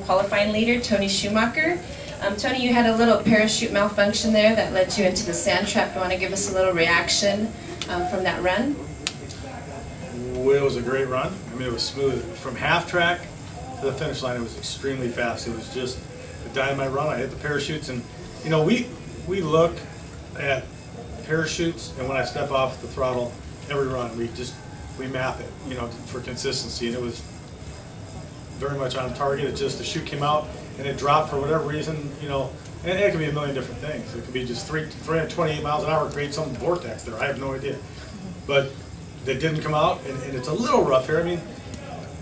qualifying leader, Tony Schumacher. Tony, you had a little parachute malfunction there that led you into the sand trap. You want to give us a little reaction from that run? Well, it was a great run. I mean, it was smooth. From half track to the finish line, it was extremely fast. It was just a dynamite run. I hit the parachutes, and you know, we look at parachutes, and when I step off the throttle, every run, we map it, you know, for consistency, and it was very much on target. It just, the chute came out, and it dropped for whatever reason, you know, and it could be a million different things. It could be just 328 miles an hour, create some vortex there. I have no idea. But they didn't come out, and it's a little rough here. I mean,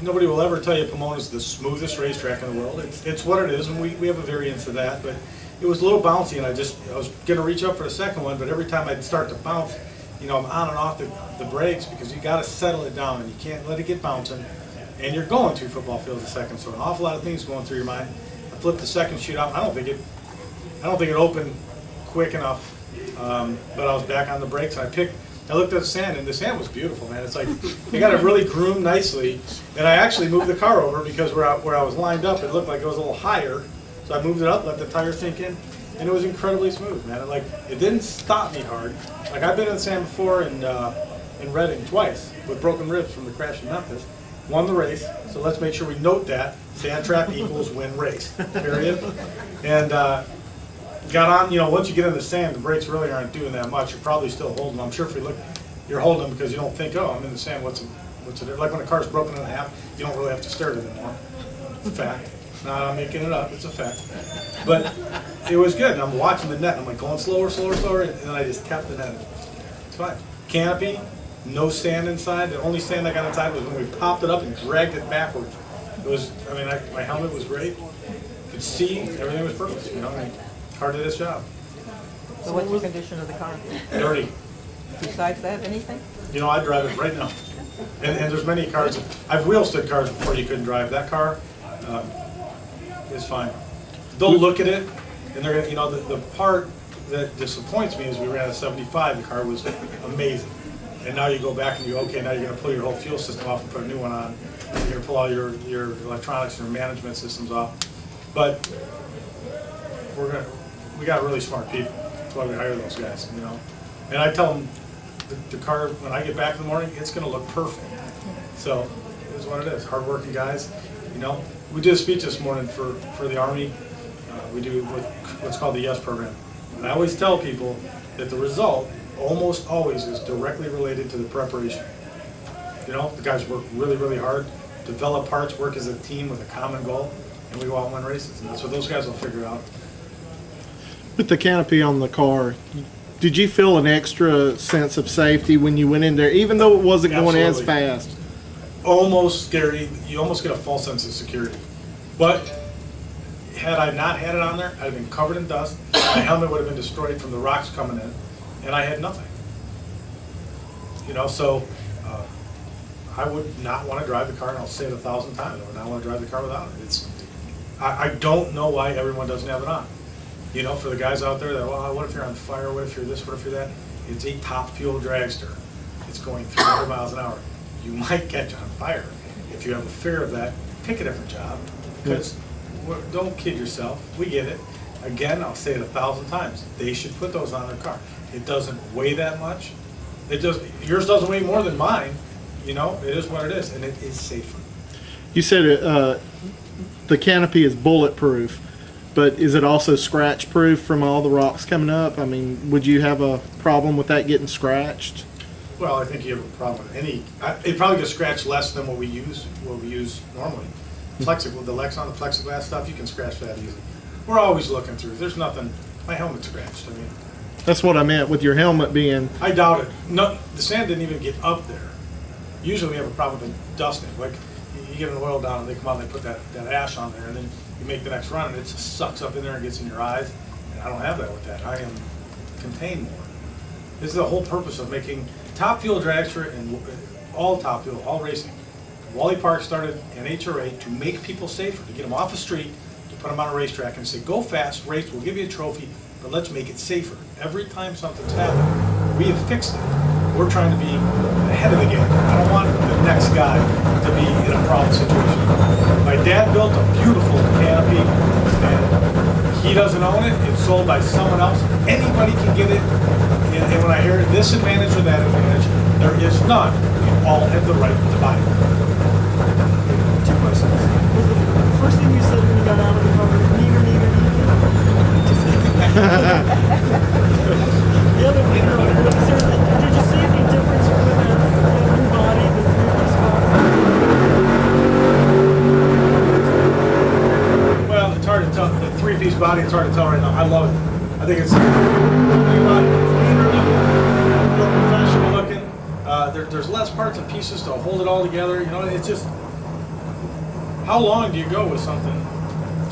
nobody will ever tell you Pomona's the smoothest racetrack in the world. It's what it is, and we have a variance of that, but it was a little bouncy, and I was going to reach up for the second one, but every time I'd start to bounce, you know, I'm on and off the brakes, because you got to settle it down, and you can't let it get bouncing, and you're going 2 football fields a second, so an awful lot of things going through your mind. I flipped the second chute out. I don't think it opened quick enough, but I was back on the brakes, and I looked at the sand, and the sand was beautiful, man. It's like, they got it really groomed nicely, and I actually moved the car over, because where I was lined up, it looked like it was a little higher, so I moved it up, let the tire sink in, and it was incredibly smooth, man. It didn't stop me hard. Like, I've been in the sand before in Reading twice with broken ribs from the crash in Memphis. Won the race, so let's make sure we note that. Sand trap equals win race, period. And got on, you know, once you get in the sand, the brakes really aren't doing that much. You're probably still holding them. I'm sure if you look, you're holding them because you don't think, oh, I'm in the sand, what's it? Like when a car's broken in half, you don't really have to stare at it anymore. It's a fact. Not making it up, it's a fact. But it was good, and I'm watching the net, and I'm like going slower, slower, slower, and then I just tapped the net. It's fine. Canopy, no sand inside. The only sand I got inside was when we popped it up and dragged it backwards. It was, I mean, my helmet was great. Could see, everything was perfect, you know, I mean, car did its job. So what's the condition of the car? Dirty. Besides that, anything? You know, I drive it right now. And there's many cars. I've wheel stood cars before you couldn't drive. That car is fine. They'll look at it, and they're gonna, you know, the part that disappoints me is we ran a 75. The car was amazing, and now you go back and okay, now you're going to pull your whole fuel system off and put a new one on. You're going to pull all your electronics and your management systems off. But we got really smart people. That's why we hire those guys, you know. And I tell them the car, when I get back in the morning, it's going to look perfect. So it is what it is. Hardworking guys, you know. We did a speech this morning for the Army. We do what's called the U-S program. And I always tell people that the result almost always is directly related to the preparation. You know, the guys work really, really hard, develop parts, work as a team with a common goal, and we go out and win races. And that's what those guys will figure out. With the canopy on the car, did you feel an extra sense of safety when you went in there, even though it wasn't going as fast? Almost scary. You almost get a false sense of security. But had I not had it on there, I'd have been covered in dust. My helmet would have been destroyed from the rocks coming in, and I had nothing. You know, so I would not want to drive the car, and I'll say it 1,000 times. I would not want to drive the car without it. I don't know why everyone doesn't have it on. You know, for the guys out there that, well, what if you're on fire? What if you're this? What if you're that? It's a top fuel dragster. It's going 300 miles an hour. You might catch on fire. If you have a fear of that, pick a different job. Because don't kid yourself. We get it. Again, I'll say it 1,000 times. They should put those on their car. It doesn't weigh that much. Yours doesn't weigh more than mine. You know, it is what it is, and it is safer. You said the canopy is bulletproof, but is it also scratch proof from all the rocks coming up? I mean, would you have a problem with that getting scratched? Well, I think you have a problem with any. It probably gets scratched less than what we use normally. Plexiglass, the Lexan, the plexiglass stuff, you can scratch that easily. We're always looking through. There's nothing. My helmet's scratched. I mean, that's what I meant with your helmet being. I doubt it. No, the sand didn't even get up there. Usually we have a problem with dusting. Like you get an oil down and they come out and they put that ash on there, and then you make the next run and it just sucks up in there and gets in your eyes. And I don't have that with that. I am contained more. This is the whole purpose of making top fuel dragster and all top fuel, all racing. Wally Park started NHRA to make people safer, to get them off the street, to put them on a racetrack and say, go fast, race, we'll give you a trophy, but let's make it safer. Every time something's happened, we have fixed it. we're trying to be ahead of the game. I don't want the next guy to be in a problem situation. My dad built a beautiful canopy, and he doesn't own it. It's sold by someone else. Anybody can get it. And when I hear this advantage or that advantage, there is none. You all have the right to buy it. Two questions. Was the first thing you said when you got out of the car, neater? Just kidding. The other thing, did you see any difference with the new body, the three-piece body? Well, it's hard to tell. The three-piece body, it's hard to tell right now. I love it. I think it's cleaner looking, more professional looking. There's less parts and pieces to hold it all together. You know, it's just, how long do you go with something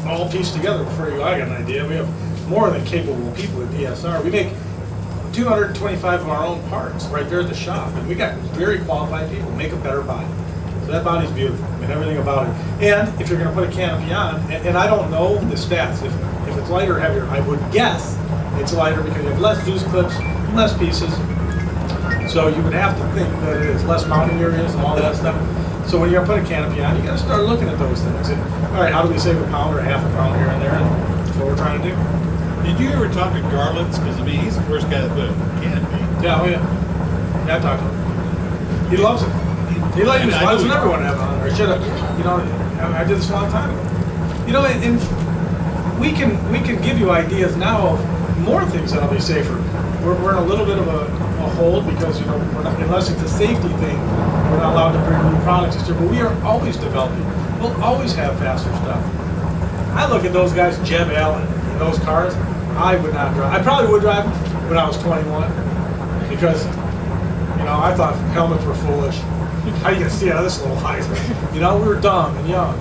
all pieced together before you? I got an idea. We have more than capable people at DSR. We make 225 of our own parts right there at the shop, and we got very qualified people make a better body. So that body's beautiful. I mean, everything about it. And if you're going to put a canopy on, and I don't know the stats, if it's lighter or heavier, I would guess it's lighter because you have less juice clips, less pieces. So you would have to think that it is less mounting areas and all that stuff. So when you're going to put a canopy on, you got to start looking at those things. And, all right, how do we save a pound or half a pound here and there? And that's what we're trying to do. Did you ever talk to Garland's? Because I mean, he's the first guy that put a canopy. Yeah, oh yeah. Yeah, I talked to him. He loves it. He likes it. Why doesn't everyone have it on? Or should have? You know, I did this a long time ago. You know, and we can give you ideas now of more things that'll be safer. We're in a little bit of a hold because, you know, we're not, unless it's a safety thing, we're not allowed to bring new products this year. But we are always developing. We'll always have faster stuff. I look at those guys, Jeb Allen, in those cars. I would not drive. I probably would drive them when I was 21 because, you know, I thought helmets were foolish. How are you going to see out of this little visor? You know, we were dumb and young.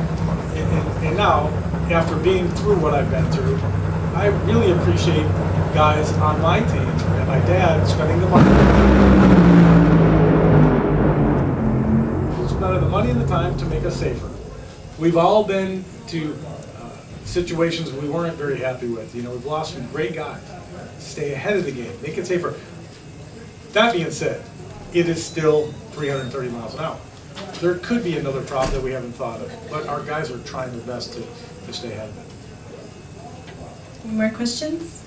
And now, after being through what I've been through, I really appreciate guys on my team and my dad spending the money. Spending the money and the time to make us safer. We've all been to situations we weren't very happy with. You know, we've lost some great guys. Stay ahead of the game. Make it safer. That being said, it is still 330 miles an hour. There could be another problem that we haven't thought of, but our guys are trying their best to stay ahead of it. Any more questions?